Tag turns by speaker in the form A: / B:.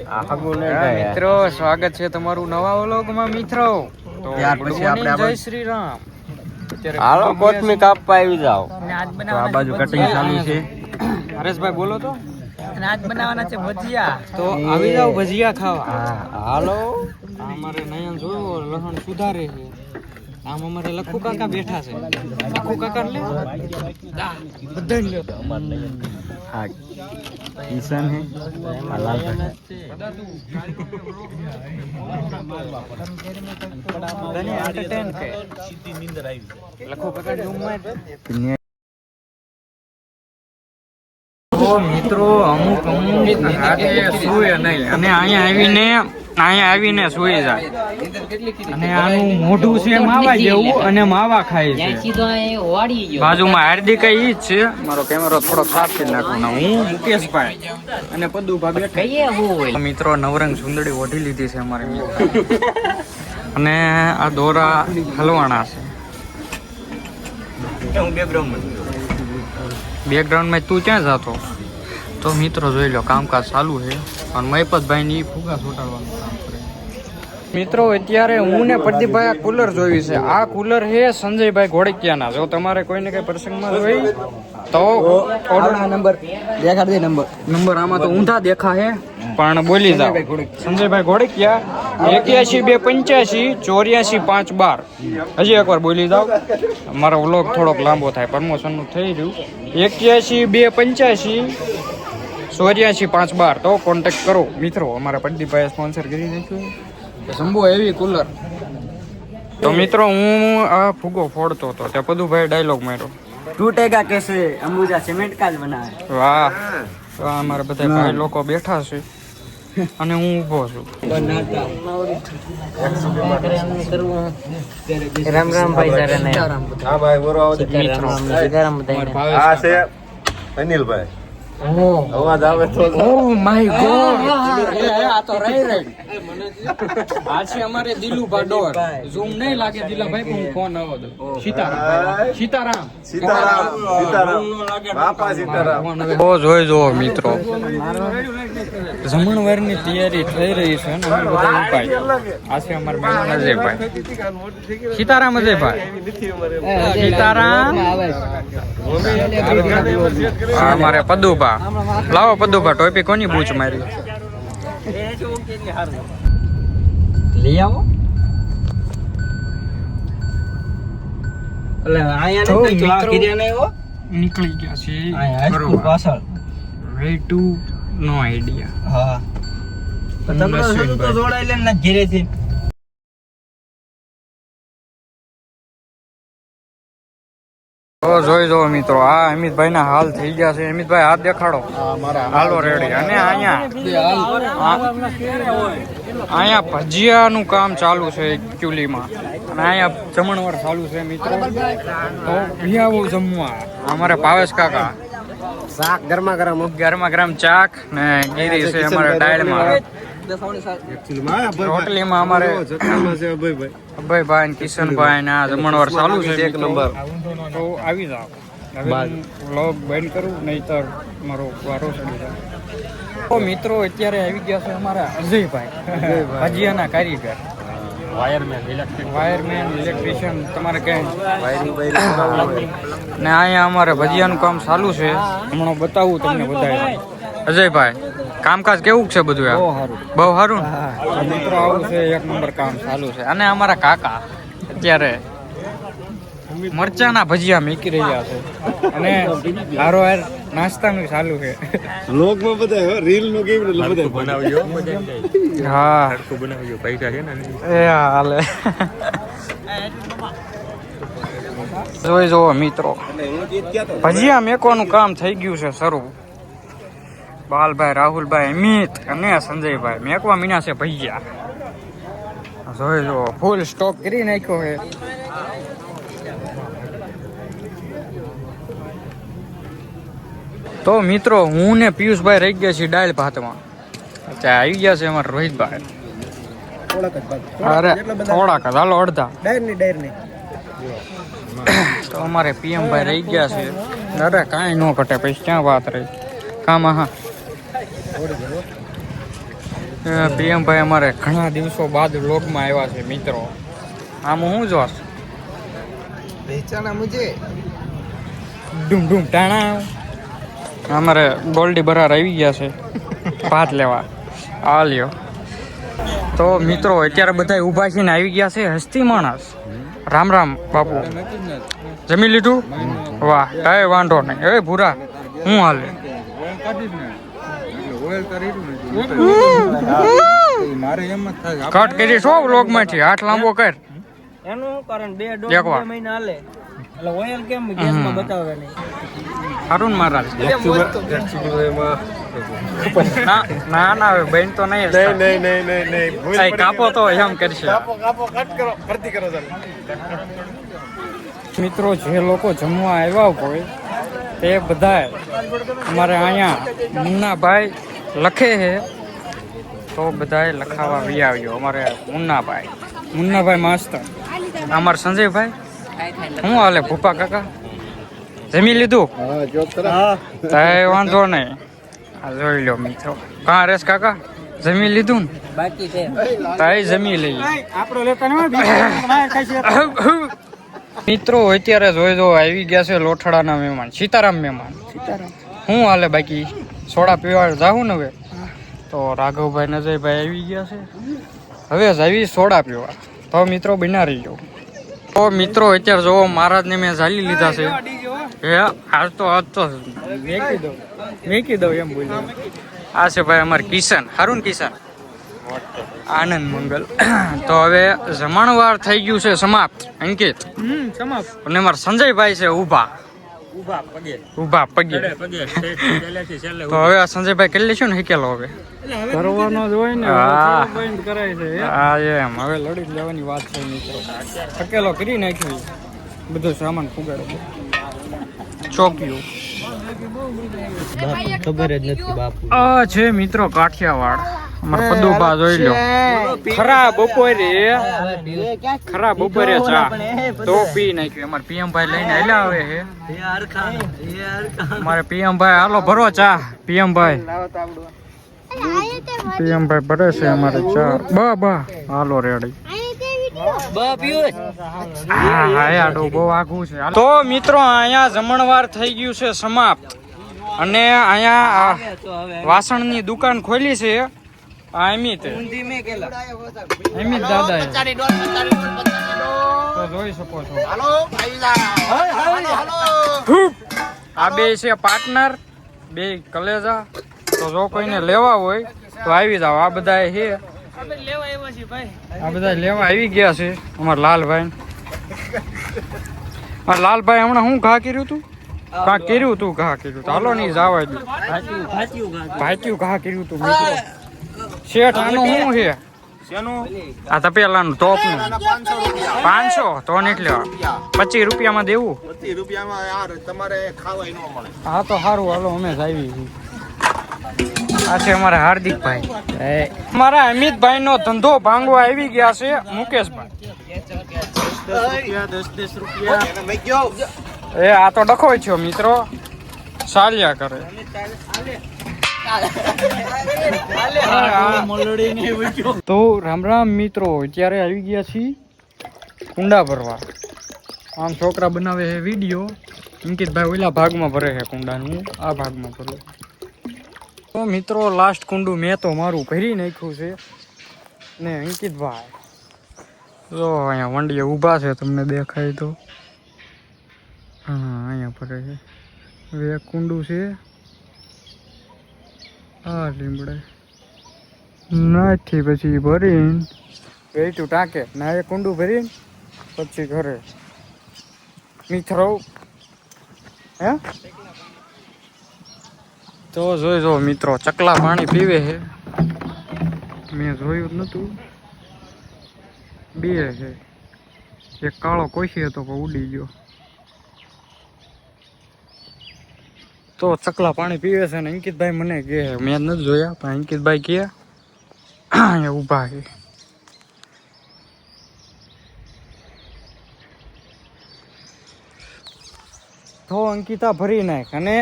A: મિત્રો સ્વાગત છે તમારું નવા વ્લોગમાં મિત્રો. તો ત્યાર પછી આપણે જય શ્રી રામ.
B: હાલો કોથમી કાપવા આવી જાવ.
A: તો આ બાજુ કટિંગ ચાલુ છે.
C: હરેશભાઈ બોલો તો.
A: અને આજ બનાવવાના છે ભજીયા.
C: તો આવી જાવ ભજીયા ખાવા.
B: હાલો
C: અમારે નયન જોયો લહણ સુધારે છે. આમ અમારે લખુ કાકા બેઠા છે. લખુ કાકા લે બધા લે.
B: હા કિશન હે લાલ
C: બધાને એન્ટરટેન કે સીધી નીંદર આવી. લખુ કાકા રૂમ માં મિત્રો અમુક રાતે સુવે નહીં અને અહીંયા આવીને સુઈ જાય. અને આનું મોઢું છે માવા જેવું અને માવા ખાય છે. બાજુમાં હાર્દિક ઈ જ છે. મારો કેમેરો થોડો સાફ કરી નાખું. હું મુકેશભાઈ અને પદુભા બેઠા. મિત્રો નવરંગ સુંદરી ઓઢી લીધી છે અમારે અને આ દોરા હલવાણા છે. બેકગ્રાઉન્ડમાં તું ક્યાં જતો? તો મિત્રો જોઈ લો કામકાજ ચાલુ છે અને મહિપતભાઈ ની ફુગા છૂટાડવાનું કામ કરે. મિત્રો અત્યારે હું ને પ્રદીપભાઈ આ કુલર જોયું છે. આ કુલર છે સંજયભાઈ ઘોડકિયાના. જો તમારે કોઈને કઈ પ્રસંગમાં જોઈ તો
B: નંબર દેખાડ દે.
C: નંબર આમાં તો ઊંધા દેખા હે પણ બોલી જાવ. સંજયભાઈ ઘોડકિયા 81 285 84 5 12. હજી એકવાર બોલી જાવ. મારો વ્લોગ થોડોક લાંબો થાય, પ્રમોશન નું થઈ રહ્યું. 81 285 84 5 12 તો કોન્ટેક્ટ કરો મિત્રો. અમારા પ્રદીપભાઈએ સ્પોન્સર કરી નાખ્યું શંભુ એવી કુલર. તો મિત્રો હું આ ફુગો ફોડતો હતો ત્યાં પદુભાઈ ડાયલોગ માર્યો,
B: टूटेगा कैसे अंबुजा सीमेंट का बनाया.
C: વાહ. તો અમારા બધા ભાઈ લોકો બેઠા છે અને હું ઊભો છું.
A: રામ રામ ભાઈ જરા ને.
D: હા ભાઈ બોરો આ છે અનિલભાઈ. અવાજ આવે તો
C: ઓહ માય ગોડ. આ તો રહી આ છે અમારે દિલુભા ડોર. ઝૂમ નહીં લાગે દિલાભાઈ પણ હું ફોન આવો દો. સીતારામ
D: બાપા સીતારામ.
C: બહુ જોઈ જો મિત્રો જમણવારની તૈયારી થઈ રહી છે ને અમે બધા ઉપાય. આ છે અમારા મહેમાન અજયભાઈ. સીતારામ અજયભાઈ. સીતારામ. અમારે પદુભા. લાવો પદુભા ટોપી કોની બૂચ મારી
B: લઈ આવો. એટલે આયા
C: નીકળી ગયા છે
B: પાછળ
C: વે ટુ નો આઈડિયા.
B: હા તમને તો જોડાઈ લે ને ઘરેથી.
C: તો જોઈ જો મિત્રો આ અમિતભાઈ ના હાલ થઈ ગયા છે. અમિતભાઈ હાથ દેખાડો. હાલો રેડી. અને અહીંયા ભજીયાનું કામ ચાલુ છે એકચ્યુઅલીમાં. અને અહીંયા જમણવાર ચાલુ છે મિત્રો. તો આવો જમવા અમારે ભાવેશ કાકા.
B: શાક ગરમા
C: ગરમ ચાક ને ગીરી છે અમારે ડાળમાં. રોટલીમાં અમારે અભયભાઈ ને કિશનભાઈ ના જમણવાર ચાલુ છે. એક નંબર. તો આવી જાવ. હવે વ્લોગ બંધ કરું નહીતર મારો વારો ચડી જાય. તો મિત્રો અત્યારે આવી ગયા છે અમારા અજયભાઈ ભજીયાના કારીગર. વાયરમેન ઇલેક્ટ્રિશિયન તમારે કઈ. ને અહીંયા અમારે ભજીયાનું કામ ચાલુ છે. હમણાં બતાવું તમને બધા. અજયભાઈ કામકાજ કેવું છે બધું? બહુ સારું. મિત્રો આવું છે એક નંબર કામ ચાલુ છે. અને અમારા કાકા અત્યારે મરચાના ભજીયા મેકી રહ્યા છે અને હારો હાર નાસ્તાનું ચાલુ છે.
D: લોકમાં બધા રીલ નું કેવું એટલે બધા બનાવ્યો.
C: હા હરખું બનાવ્યો પૈસા છે ને એ હાલે. જોઈ જોવો મિત્રો ભજીયા મેકવાનું કામ થઈ ગયું છે શરૂ. બાલભાઈ, રાહુલભાઈ, અમિત અને સંજયભાઈ મેકવા મીના છે ભજીયા. જોઈ જો ફૂલ સ્ટોક કરી નાખ્યો છે. તો મિત્રો હું ને પિયુષભાઈ રહી ગયા છીએ દાળ ભાતમાં. અચ્છા આવી ગયા છે અમારા રોહિતભાઈ. અરે થોડાક જ હાલો અડધા. તો અમારે પીએમભાઈ રહી ગયા છે. અરે કાંઈ ન ઘટે પછી ક્યાં વાત રહી કામ. હા પ્રિયમભાઈ અમારે ઘણા દિવસો બાદ વ્લોગમાં આવ્યા છે મિત્રો. આમ હું જોશ
B: પહેચાના મુજે
C: ડૂમ ડૂમ ટાણા. અમારે ગોલ્ડી બરાર આવી ગયા છે ભાત લેવા. આ લ્યો. તો મિત્રો અત્યારે બધા ઊભા થઈને આવી ગયા છે હસ્તી માણસ. રામ રામ બાપુ, જમી લીધું? વાહ, કઈ વાંધો નહીં. એ ભૂરા હું હાલે કટ કરી છો વ્લોગ માંથી? હાથ લાંબો કર.
B: એનું શું કારણ?
C: એક વાર.
B: 2.5 મહિના હાલે એટલે ઓઇલ કેમ ગેસમાં બતાવે નહીં?
C: હારું મહારાજ. ના ના હવે બેન તો નહીં. નહીં કાપો તો એમ કરશે. મિત્રો જે લોકો જમવા આવ્યા હોય તે બધા અમારે અહીંયા મુન્નાભાઈ લખે છે તો બધાએ લખાવા વી આવ્યો. અમારે મુન્નાભાઈ માસ્તર, અમારે સંજયભાઈ. શું હાલે ભૂપા કાકા? જમી લીધું? તાય વાંધો નહીં. આ જોઈ લો મિત્રો. કાં રેસ કાકા જમી લીધું ને?
B: બાકી છે
C: તાય જમી લઈએ. મિત્રો અત્યારે જોઈ દો આવી ગયા છે લોઠડાના મહેમાન, સીતારામ મહેમાન. શું હાલે બાકી? સોડા પીવા જાવું ને હવે? તો રાઘવભાઈ નજયભાઈ આવી ગયા છે. હવે જાવી સોડા પીવા. તો મિત્રો બના રહી ગયો. તો મિત્રો અત્યારે જોવો મહારાજને મેં ઝાલી લીધા છે. હે આજ તો મેકી દઉં એમ બોલ્યો. આ છે ભાઈ અમારે કિશન. હારું ને કિશન? આનંદ મંગલ. તો હવે જમણવાર થઈ ગયું છે સમાપ્ત. અંકિત સમાપ્ત. અને અમારા સંજયભાઈ છે ઊભા પગે. તો હવે આ સંજયભાઈ કરી લેશું ને હિકેલો હવે કરવાનો જ હોય ને. બંધ કરાય છે. હા એમ હવે લડી લેવાની વાત છે મિત્રો. હકેલો કરી નાખ્યું, બધો સામાન ફુગાડો. ચોક્યું
B: ખબર જ નથી બાપુ.
C: આ છે મિત્રો કાઠિયાવાડ. અમારા પદુભા જોઈ લો. ખરા બપોરે ચા તો પી નાખ્યું. અમારે પીએમભાઈ લઈને આલ્યા આવે છે. અમારે પીએમભાઈ હાલો ભરો ચા. પીએમભાઈ ભરે છે અમારે ચા. બા હાલો રેડી. બહુ આઘું છે. તો મિત્રો અહીંયા જમણવાર થઈ ગયું છે સમાપ્ત. અને અહીંયા વાસણની દુકાન ખોલી છે અમિત દાદા. તો જોઈ શકો છો આ બે છે પાર્ટનર, બે કલેજા. તો જો કોઈને લેવા હોય તો આવી જાવ. આ બધા છે, આ બધા લેવા આવી ગયા છે. અમારા લાલભાઈ હમણાં શું ઘા કર્યું તું? ઘા કર્યું તું. હાલો નહીં જવા દઉં. ભાઈચ્યું ઘા કર્યું તું મિત્રો. શેઠ આનું શું છે? આ તપેલાનું ટોપનું 500 તો નીકળે 25 રૂપિયામાં દેવું.
D: 25 રૂપિયામાં તમારે ખાવાય ન મળે.
C: હા તો સારું હાલો અમે જ આવી. આ છે અમારા હાર્દિકભાઈ. અમારા અમિતભાઈ નો ધંધો ભાંગવા આવી ગયા છે મુકેશભાઈ.
D: 10 રૂપિયા.
C: એ આ તો ડખો છો મિત્રો, ચાલ્યા કરે. તો રામ રામ મિત્રો, અત્યારે આવી ગયા છીએ કુંડા ભરવા. આમ છોકરા બનાવે છે વિડીયો. અંકિતભાઈ ઓલા ભાગમાં ભરે છે કુંડાનું, આ ભાગમાં ભરે. તો મિત્રો લાસ્ટ કુંડું મેં તો મારું ભરી નાખ્યું છે ને અંકિતભાઈ જો અહીંયા વંડીએ ઊભા છે, તમને દેખાય તો. હા અહીંયા ભરે છે. હવે એક કુંડું છે આ લીમડે નાથી પછી ભરીને વેચું ટાંકે ના એ કુંડું ભરીને પછી ઘરે મિત્રો. હે તો જોઈ જો મિત્રો ચકલા પાણી પીવે છે. મેં જોયું જ નતું. બે છે, એક કાળો કોશી હતો પણ ઉડી ગયો. તો ચકલા પાણી પીવે છે ને અંકિતભાઈ મને કહે, મેં નથી જોયા પણ અંકિતભાઈ કહે અહીંયા ઊભા છે. તો અંકિતા ભરી નાખ અને